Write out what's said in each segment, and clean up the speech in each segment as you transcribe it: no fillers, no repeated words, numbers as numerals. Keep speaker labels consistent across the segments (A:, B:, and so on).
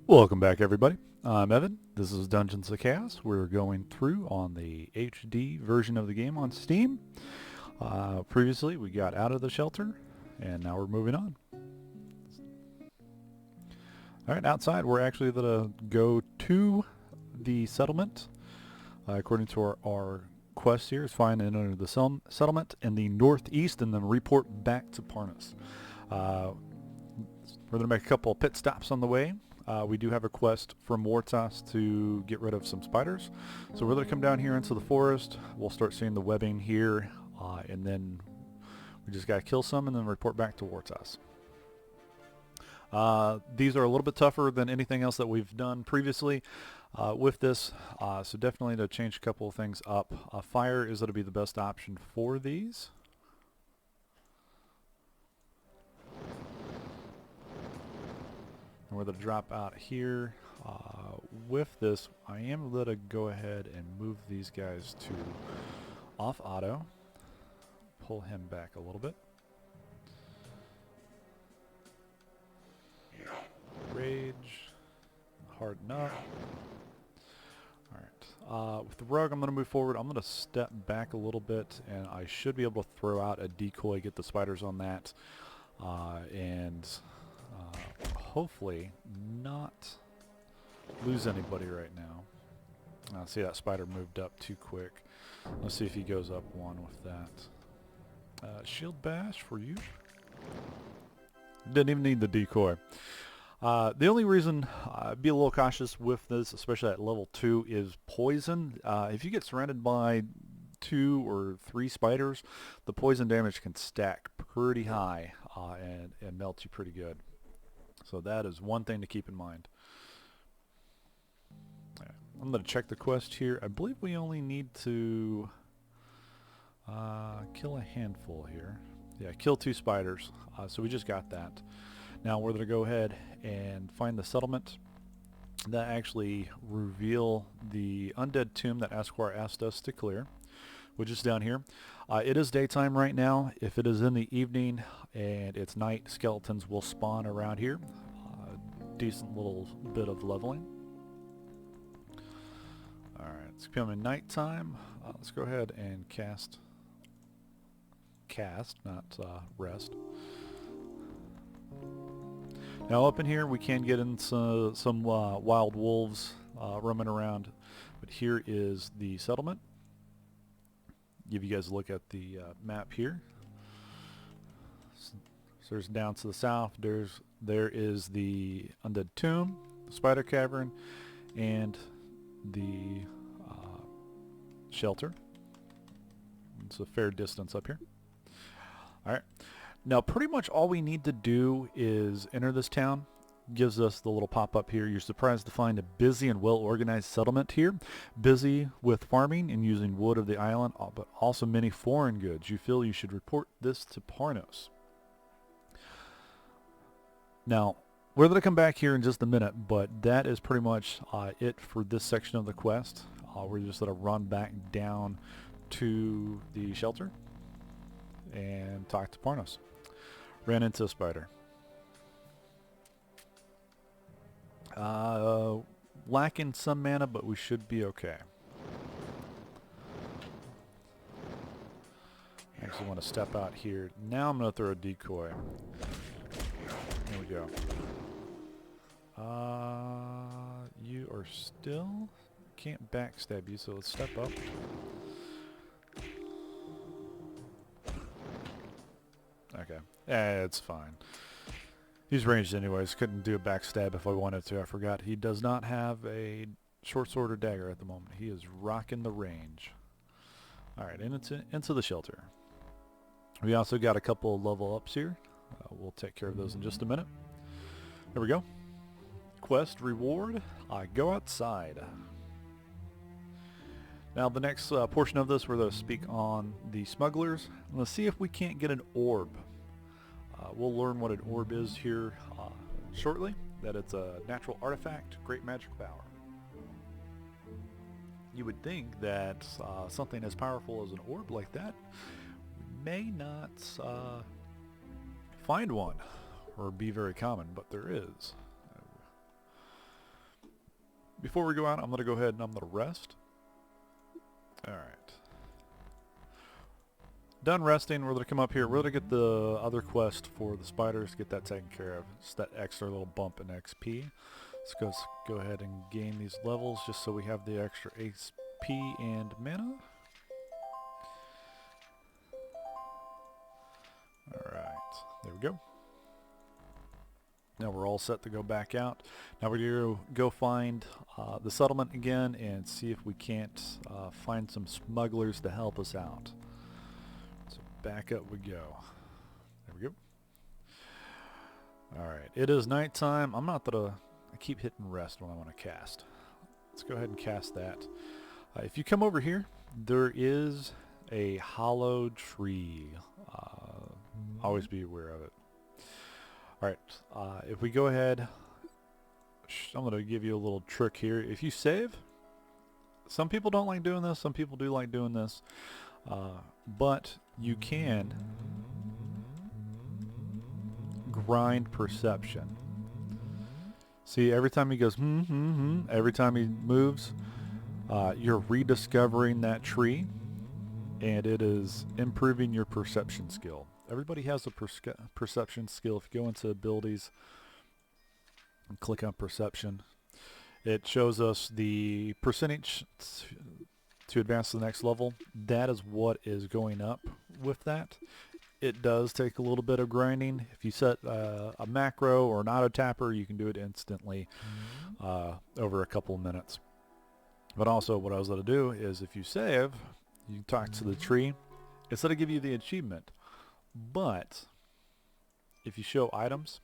A: Welcome back, everybody. I'm Evan. This is Dungeons of Chaos. We're going through on the HD version of the game on Steam. Previously, we got out of the shelter, and now we're moving on. All right, outside, we're actually going to go to the settlement. According to our quest here, is find and enter the settlement in the northeast, and then report back to Parnas. We're going to make a couple of pit stops on the way. We do have a quest from Wortas to get rid of some spiders. So we're going to come down here into the forest. We'll start seeing the webbing here, and then we just got to kill some and then report back to Wortas. These are a little bit tougher than anything else that we've done previously with this, so definitely to change a couple of things up. Fire is going to be the best option for these. We're going to drop out here. With this, I am going to go ahead and move these guys to off auto. Pull him back a little bit. Rage. Harden up. Alright. With the rogue, I'm going to move forward. I'm going to step back a little bit, and I should be able to throw out a decoy, get the spiders on that, and hopefully not lose anybody right now. See, that spider moved up too quick. Let's see if he goes up one with that. Shield bash for you. Didn't even need the decoy. The only reason I'd be a little cautious with this, especially at level 2, is poison. If you get surrounded by 2 or 3 spiders, the poison damage can stack pretty high and melt you pretty good. So that is one thing to keep in mind. I'm going to check the quest here. I believe we only need to kill a handful here. Yeah, kill 2 spiders. So we just got that. Now we're going to go ahead and find the settlement that actually reveal the Undead Tomb that Esquire asked us to clear, which is down here. It is daytime right now. If it is in the evening and it's night, skeletons will spawn around here. Decent little bit of leveling. Alright, it's becoming nighttime. Let's go ahead and cast, not rest. Now up in here we can get into some wild wolves roaming around, but here is the settlement. Give you guys a look at the map here. So there's down to the south, there is the Undead Tomb, the Spider Cavern, and the shelter. It's a fair distance up here. Alright, now pretty much all we need to do is enter this town. Gives us the little pop-up here. You're surprised to find a busy and well-organized settlement here. Busy with farming and using wood of the island, but also many foreign goods. You feel you should report this to Parnos. Now, we're going to come back here in just a minute, but that is pretty much it for this section of the quest. We're just going to run back down to the shelter and talk to Parnos. Ran into a spider. Lacking some mana, but we should be okay. I actually want to step out here. Now I'm going to throw a decoy. Here we go. You are still... Can't backstab you, so let's step up. Okay. It's fine. He's ranged anyways. Couldn't do a backstab if I wanted to. I forgot he does not have a short sword or dagger at the moment. He is rocking the range. Alright, into the shelter. We also got a couple of level ups here. We'll take care of those in just a minute. There we go. Quest reward. Go outside. Now the next portion of this, we're going to speak on the smugglers. Let's see if we can't get an orb. We'll learn what an orb is here shortly. That it's a natural artifact, great magic power. You would think that something as powerful as an orb like that may not find one or be very common, but there is. before we go out, I'm going to go ahead and I'm going to rest. Alright. Done resting, we're going to come up here. We're going to get the other quest for the spiders, get that taken care of. It's that extra little bump in XP. Let's go ahead and gain these levels just so we have the extra HP and mana. Alright, there we go. Now we're all set to go back out. Now we're going to go find the settlement again and see if we can't find some smugglers to help us out. So back up we go. There we go. Alright, it is nighttime. I'm not gonna... I keep hitting rest when I want to cast. Let's go ahead and cast that. If you come over here, there is a hollow tree. Always be aware of it. Alright, if we go ahead, I'm going to give you a little trick here. If you save, some people don't like doing this, some people do like doing this, but you can grind perception. See, every time he goes, every time he moves, you're rediscovering that tree, and it is improving your perception skill. Everybody has a perception skill. If you go into abilities and click on perception, it shows us the percentage to advance to the next level. That is what is going up with that. It does take a little bit of grinding. If you set a macro or an auto tapper, you can do it instantly over a couple of minutes. But also what I was going to do is if you save, you talk to the tree. Instead of give you the achievement, but if you show items,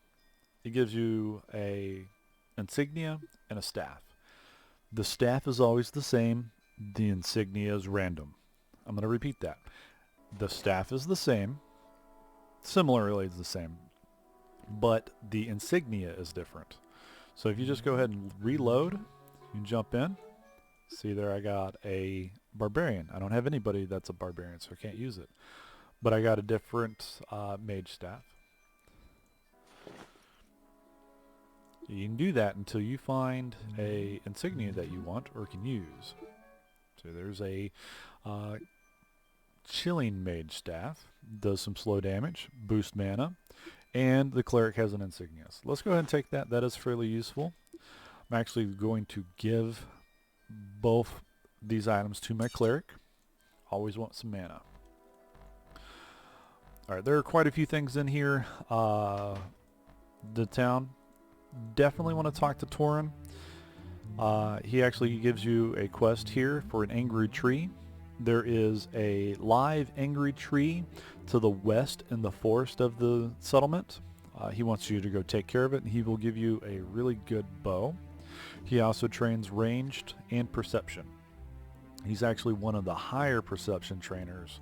A: it gives you a insignia and a staff. The staff is always the same. The insignia is random. I'm going to repeat that. The staff is the same. Similarly, it's the same. But the insignia is different. So if you just go ahead and reload, you can jump in. See there, I got a barbarian. I don't have anybody that's a barbarian, so I can't use it. But I got a different mage staff. You can do that until you find a insignia that you want or can use. So there's a chilling mage staff. Does some slow damage, boost mana, and the cleric has an insignia. So let's go ahead and take that. That is fairly useful. I'm actually going to give both these items to my cleric. Always want some mana. Alright, there are quite a few things in here. The town. Definitely want to talk to Toryan. He actually gives you a quest here for an angry tree. There is a live angry tree to the west in the forest of the settlement. He wants you to go take care of it, and he will give you a really good bow. He also trains ranged and perception. He's actually one of the higher perception trainers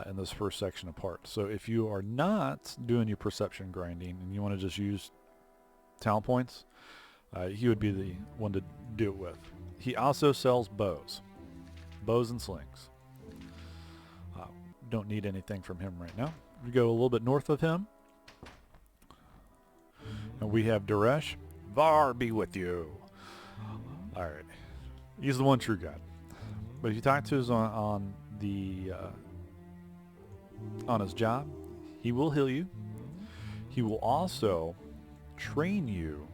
A: in this first section apart. So if you are not doing your perception grinding and you want to just use talent points, he would be the one to do it with. He also sells bows and slings. Don't need anything from him right now. We go a little bit north of him, and we have Derash. Var be with you. Alright, he's the one true God. But if you talk to us on his job, he will heal you. He will also train you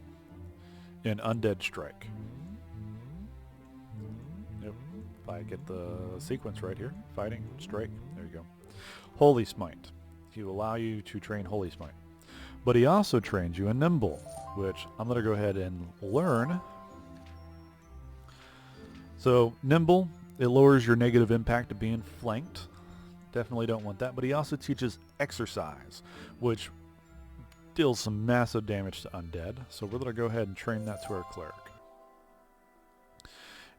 A: in Undead Strike. Yep. If I get the sequence right here, fighting, strike, there you go. Holy Smite. He will allow you to train Holy Smite. But he also trains you in Nimble, which I'm going to go ahead and learn. So Nimble, it lowers your negative impact of being flanked. Definitely don't want that. But he also teaches Exorcise, which deals some massive damage to undead. So we're going to go ahead and train that to our cleric.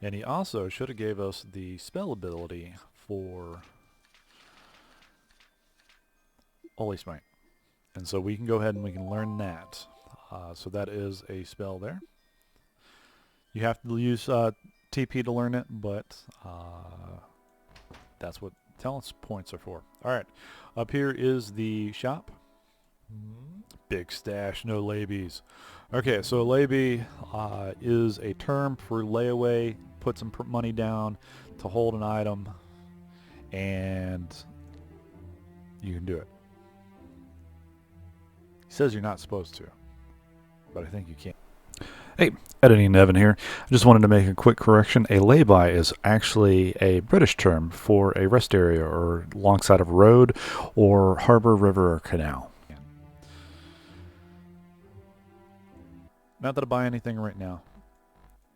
A: And he also should have gave us the spell ability for Holy Smite. And so we can go ahead and we can learn that. So that is a spell there. You have to use TP to learn it, but that's what talents points are for. Alright, up here is the shop. Big stash, no labies. Okay, so laybe is a term for layaway. Put some money down to hold an item, and you can do it. He says you're not supposed to, but I think you can. Hey, Editing Evan here. I just wanted to make a quick correction. A lay-by is actually a British term for a rest area or alongside of a road or harbor, river, or canal. Not that I buy anything right now.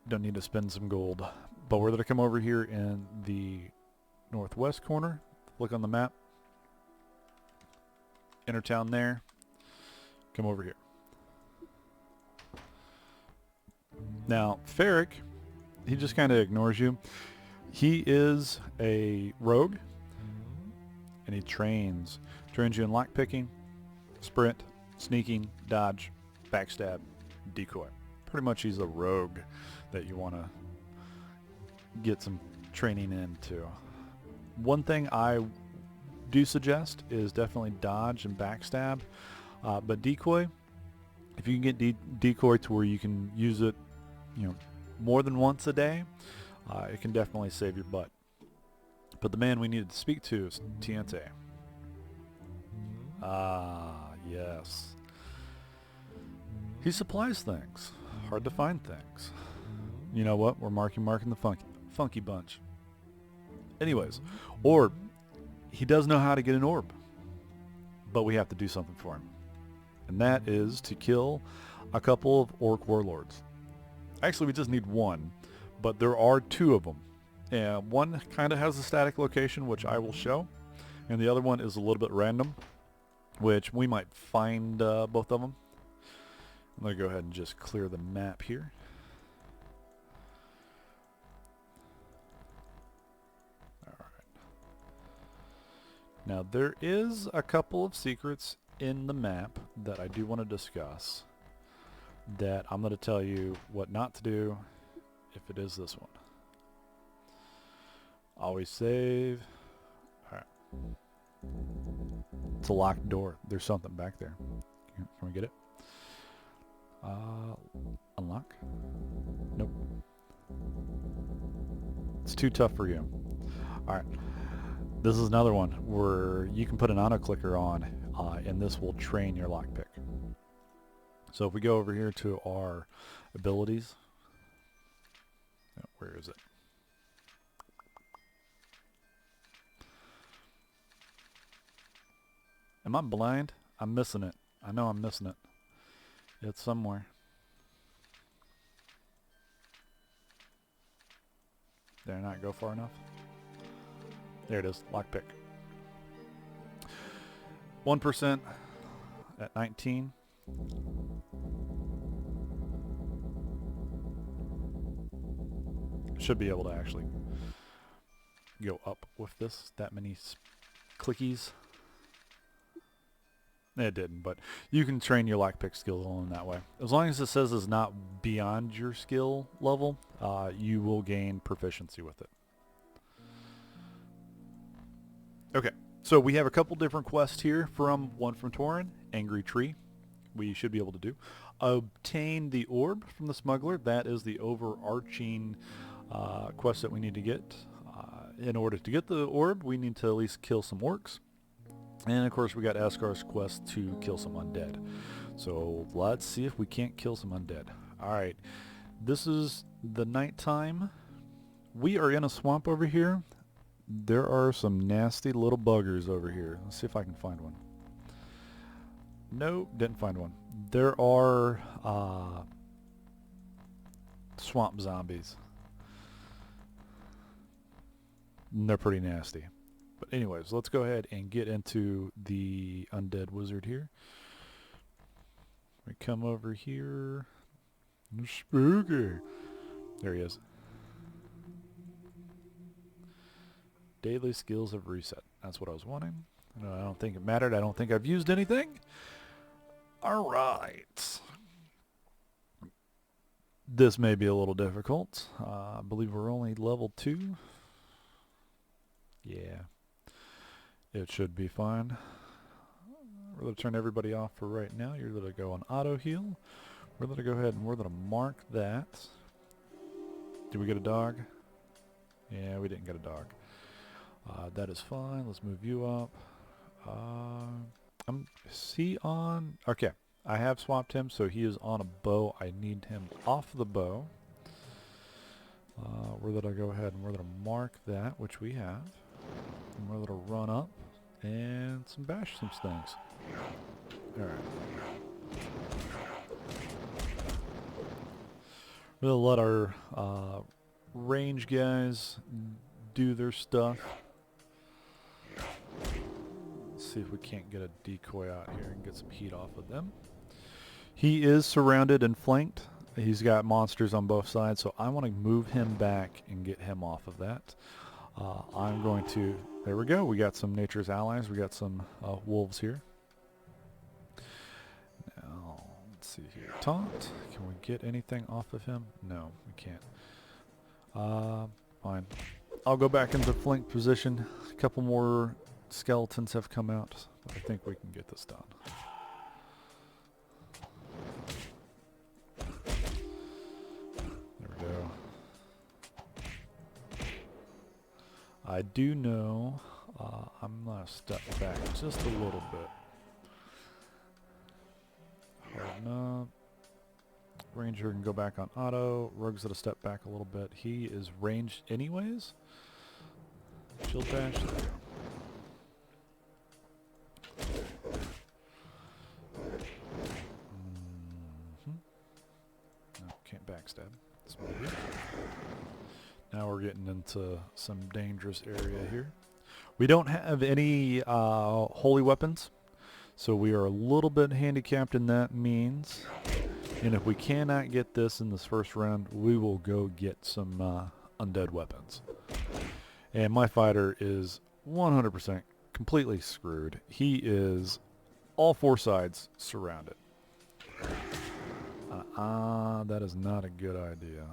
A: Don't need to spend some gold. But we're going to come over here in the northwest corner. Look on the map. Enter town there. Come over here. Now, Farakk, he just kind of ignores you. He is a rogue, and he trains you in lockpicking, sprint, sneaking, dodge, backstab, decoy. Pretty much he's a rogue that you want to get some training into. One thing I do suggest is definitely dodge and backstab, but decoy, if you can get decoy to where you can use it, more than once a day, it can definitely save your butt. But the man we needed to speak to is Teente. Yes. He supplies things. Hard to find things. You know what? We're marking the funky bunch. Anyways, orb. He does know how to get an orb, but we have to do something for him. And that is to kill a couple of orc warlords. Actually, we just need one, but there are two of them. And one kind of has a static location, which I will show, and the other one is a little bit random, which we might find both of them. I'm going to go ahead and just clear the map here. Alright. Now, there is a couple of secrets in the map that I do want to discuss, that I'm going to tell you what not to do if it is this one. Always save. Alright. It's a locked door. There's something back there. Can we get it? Unlock? Nope. It's too tough for you. Alright. This is another one where you can put an auto clicker on, and this will train your lockpick. So if we go over here to our abilities, where is it? Am I blind? I'm missing it. I know I'm missing it. It's somewhere. Did I not go far enough? There it is, lockpick. 1% at 19. Should be able to actually go up with this, that many clickies. It didn't, but you can train your lockpick skill in that way. As long as it says it's not beyond your skill level, you will gain proficiency with it. Okay, so we have a couple different quests here. One from Toryan, Angry Tree. We should be able to do. Obtain the orb from the smuggler. That is the overarching quest that we need to get. In order to get the orb, we need to at least kill some orcs. And of course we got Askar's quest to kill some undead. So let's see if we can't kill some undead. Alright, this is the nighttime. We are in a swamp over here. There are some nasty little buggers over here. Let's see if I can find one. Nope, didn't find one. There are swamp zombies. And they're pretty nasty. But anyways, let's go ahead and get into the Undead Wizard here. We come over here. Spooky. There he is. Daily skills have reset. That's what I was wanting. No, I don't think it mattered. I don't think I've used anything. Alright. This may be a little difficult. I believe we're only level 2. Yeah. It should be fine. We're going to turn everybody off for right now. You're going to go on auto heal. We're going to go ahead and we're going to mark that. Did we get a dog? Yeah, we didn't get a dog. That is fine. Let's move you up. Is he on? Okay, I have swapped him, so he is on a bow. I need him off the bow. We're going to go ahead and we're going to mark that, which we have. And we're going to run up and bash some things. Alright. We'll let our range guys do their stuff. Let's see if we can't get a decoy out here and get some heat off of them. He is surrounded and flanked. He's got monsters on both sides, so I want to move him back and get him off of that. I'm going to... There we go. We got some nature's allies. We got some wolves here. Now, let's see here. Taunt. Can we get anything off of him? No, we can't. Fine. I'll go back into flank position. A couple more skeletons have come out, but I think we can get this done. There we go. I do know I'm going to step back just a little bit. Harden up. Ranger can go back on auto. Rogue's going to step back a little bit. He is ranged anyways. Shield bash. There we go. No, can't backstab. Let's move here. Now we're getting into some dangerous area here. We don't have any holy weapons, so we are a little bit handicapped in that means. And if we cannot get this in this first round, we will go get some undead weapons. And my fighter is 100% completely screwed. He is all four sides surrounded. That is not a good idea.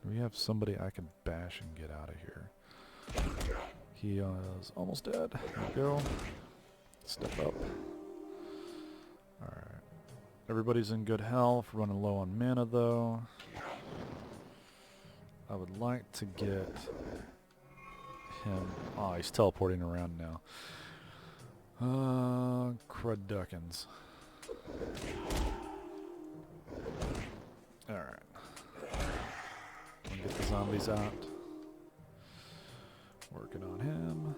A: Do we have somebody I can bash and get out of here? He is almost dead. There we go. Step up. Alright. Everybody's in good health. Running low on mana though. I would like to get him... Oh, he's teleporting around now. Crudduckins. Alright. Get the zombies out. Working on him.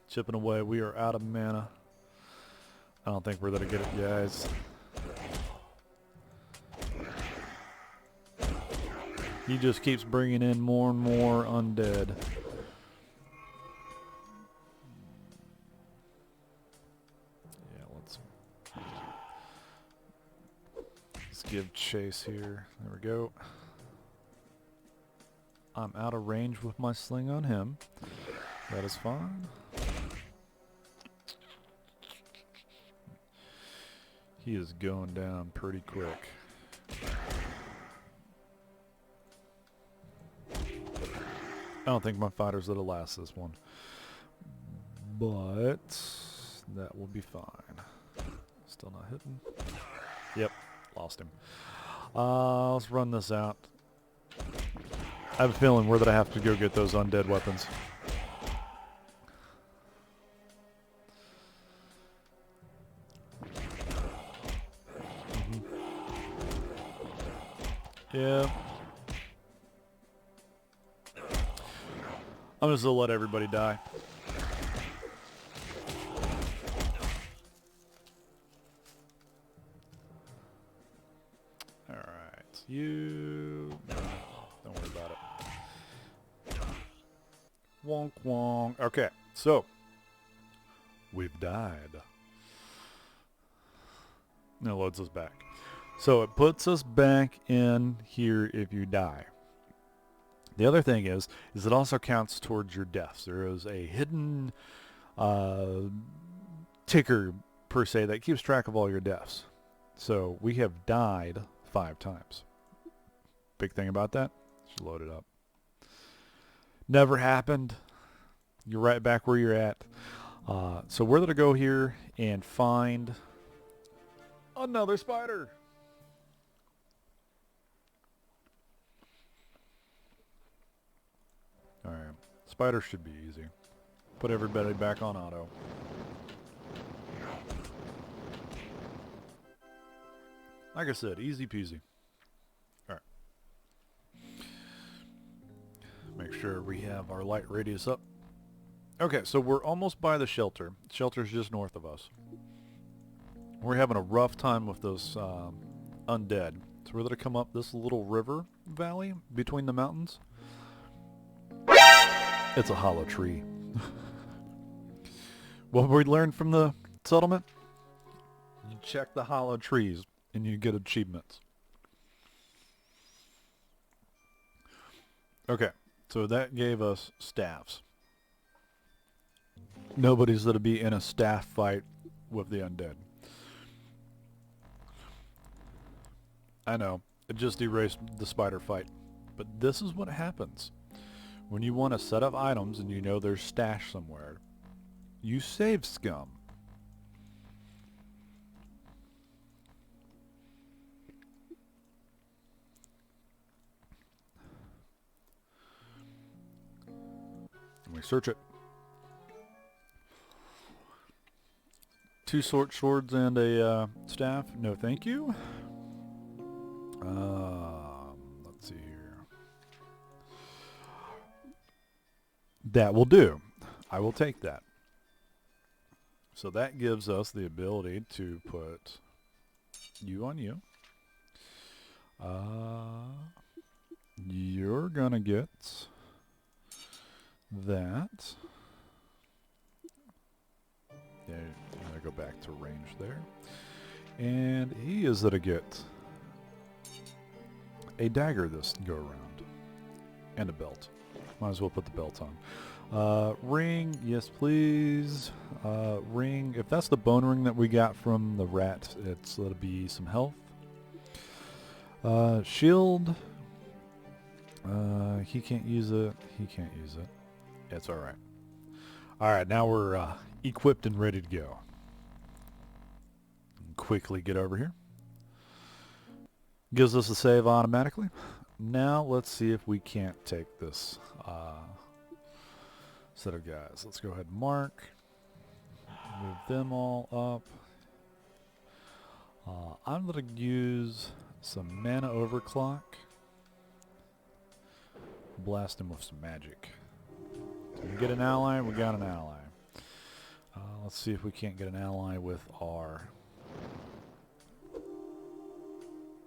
A: Chipping away. We are out of mana. I don't think we're going to get it, guys. He just keeps bringing in more and more undead. Yeah, let's give chase here. There we go. I'm out of range with my sling on him. That is fine. He is going down pretty quick. I don't think my fighter's gonna last this one, but that will be fine. Still not hitting. Yep, lost him. Let's run this out. I have a feeling we're gonna have to go get those undead weapons. Yeah. I'm just gonna let everybody die. Alright. You... Don't worry about it. Wonk wonk. Okay, so. We've died. Now loads us back. So it puts us back in here if you die. The other thing is it also counts towards your deaths. There is a hidden ticker, per se, that keeps track of all your deaths. So we have died 5 times. Big thing about that, just load it up. Never happened. You're right back where you're at. So we're going to go here and find Another spider! Alright. Spider should be easy. Put everybody back on auto. Like I said, easy peasy. Alright. Make sure we have our light radius up. Okay, so we're almost by the shelter. Shelter's just north of us. We're having a rough time with those undead. So we're going to come up this little river valley between the mountains. It's a hollow tree. What we learned from the settlement? You check the hollow trees and you get achievements. Okay, so that gave us staffs. Nobody's going to be in a staff fight with the undead. I know, it just erased the spider fight. But this is what happens. When you want to set up items and you know there's stash somewhere, you save scum. And we search it. 2 short swords and a staff. No, thank you. Let's see here. That will do. I will take that. So that gives us the ability to put you on you. You're gonna get that. Yeah, I'm gonna go back to range there. And he is gonna get a dagger this go around. And a belt. Might as well put the belt on. Ring, yes please. Ring, if that's the bone ring that we got from the rat, it'll be some health. Shield. He can't use it. He can't use it. It's alright. Alright, now we're equipped and ready to go. Quickly get over here. Gives us a save automatically. Now let's see if we can't take this set of guys. Let's go ahead and mark. Move them all up. I'm going to use some mana overclock. Blast him with some magic. So we get an ally, we got an ally. Let's see if we can't get an ally with our...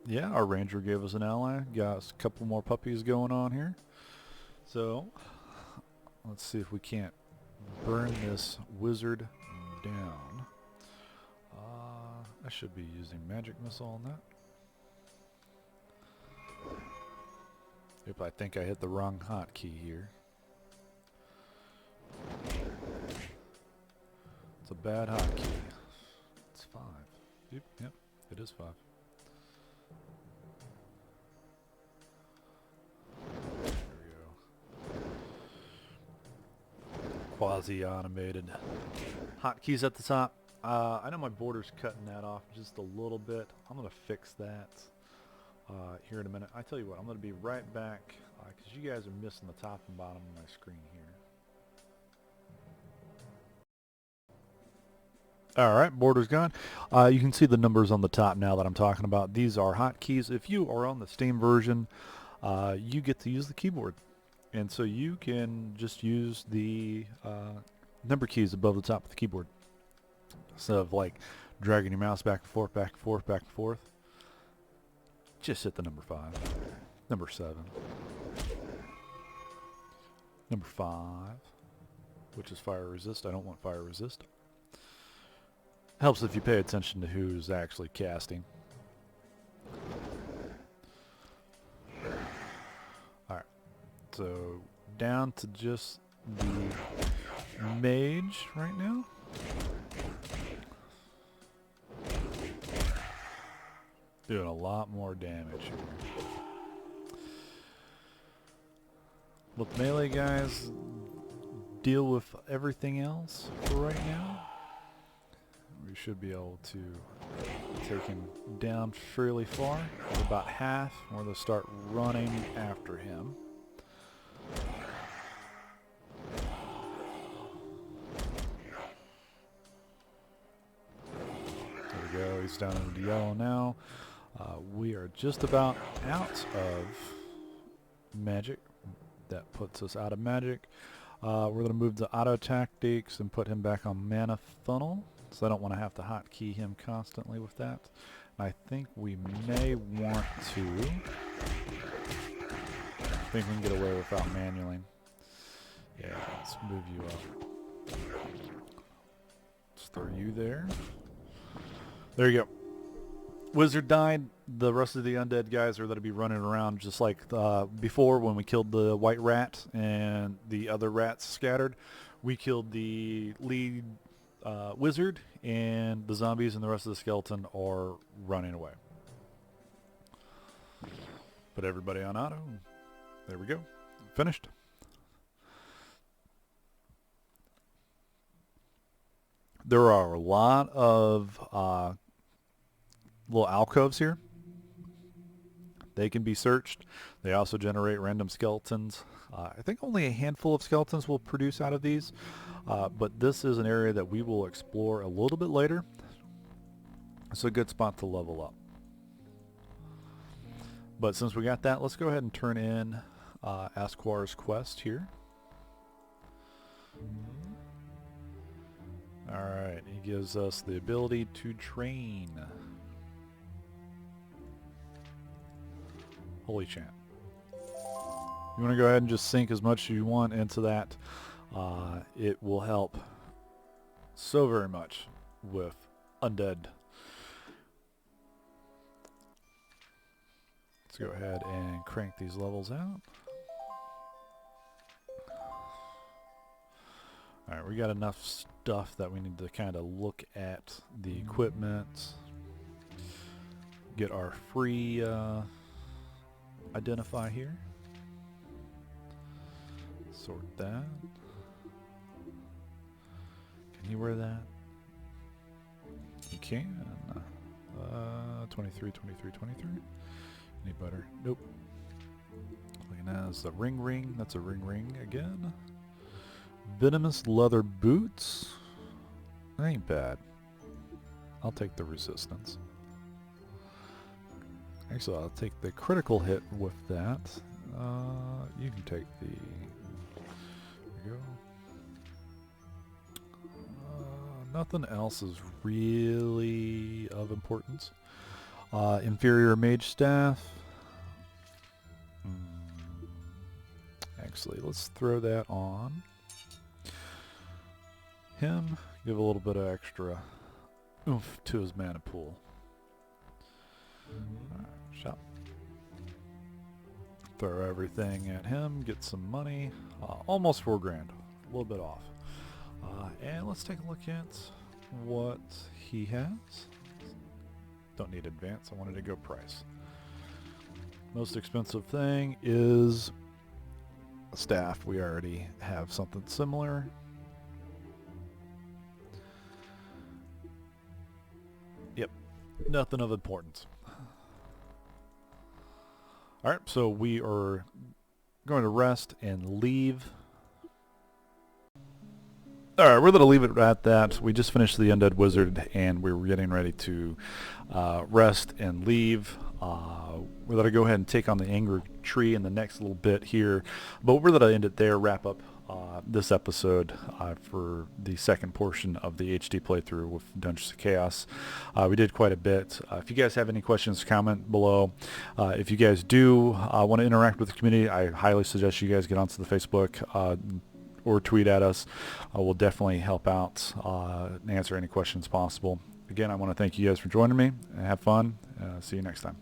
A: Yeah, our ranger gave us an ally. Got a couple more puppies going on here. So, let's see if we can't burn this wizard down. I should be using magic missile on that. Yep, I think I hit the wrong hotkey here. It's a bad hotkey. It's 5. Yep, it is 5. There we go. Quasi-automated hotkeys at the top. I know my border's cutting that off just a little bit. I'm going to fix that here in a minute. I tell you what, I'm going to be right back because you guys are missing the top and bottom of my screen here. Alright, border's gone. You can see the numbers on the top now that I'm talking about. These are hotkeys. If you are on the Steam version, you get to use the keyboard. And so you can just use the number keys above the top of the keyboard. Instead of like dragging your mouse back and forth, back and forth, back and forth. Just hit the number 5. Number 7. Number 5. Which is fire resist. I don't want fire resist. Helps if you pay attention to who's actually casting. Alright. So down to just the mage right now. Doing a lot more damage here. With melee guys, deal with everything else for right now. We should be able to taken down fairly far. He's about half. We're going to start running after him. There we go. He's down into yellow now. We are just about out of magic. That puts us out of magic. We're going to move to auto tactics and put him back on mana funnel. So I don't want to have to hotkey him constantly with that. I think we may want to. I think we can get away without manualing. Yeah, let's move you up. Let's throw you there. There you go. Wizard died. The rest of the undead guys are going to be running around just like before when we killed the white rat and the other rats scattered. We killed the lead wizard, and the zombies and the rest of the skeleton are running away. Put everybody on auto. There we go. Finished. There are a lot of little alcoves here. They can be searched. They also generate random skeletons. I think only a handful of skeletons will produce out of these, but this is an area that we will explore a little bit later. It's a good spot to level up. But since we got that, let's go ahead and turn in Asquar's quest here. Alright, he gives us the ability to train. Holy Chant. You want to go ahead and just sink as much as you want into that. It will help so very much with Undead. Let's go ahead and crank these levels out. Alright, we got enough stuff that we need to kind of look at the equipment. Get our free identify here. Sort that. Can you wear that? You can. 23, 23, 23. Any better? Nope. Looking at the ring. That's a ring again. Venomous leather boots. That ain't bad. I'll take the resistance. Actually, I'll take the critical hit with that. You can take the... There we go. Nothing else is really of importance. Inferior mage staff. Actually, let's throw that on him. Give a little bit of extra oomph to his mana pool. Shop. Throw everything at him. Get some money. Almost $4 grand. A little bit off. And let's take a look at what he has. Don't need advance. I wanted to go price. Most expensive thing is a staff. We already have something similar. Yep. Nothing of importance. Alright, so we are going to rest and leave. Alright, we're going to leave it at that. We just finished the Undead Wizard and we're getting ready to rest and leave. We're going to go ahead and take on the Angry Tree in the next little bit here. But we're going to end it there, wrap up this episode for the second portion of the HD playthrough with Dungeons of Chaos. We did quite a bit. If you guys have any questions, comment below. If you guys do want to interact with the community, I highly suggest you guys get onto the Facebook or tweet at us. We'll definitely help out and answer any questions possible. Again, I want to thank you guys for joining me, and have fun. See you next time.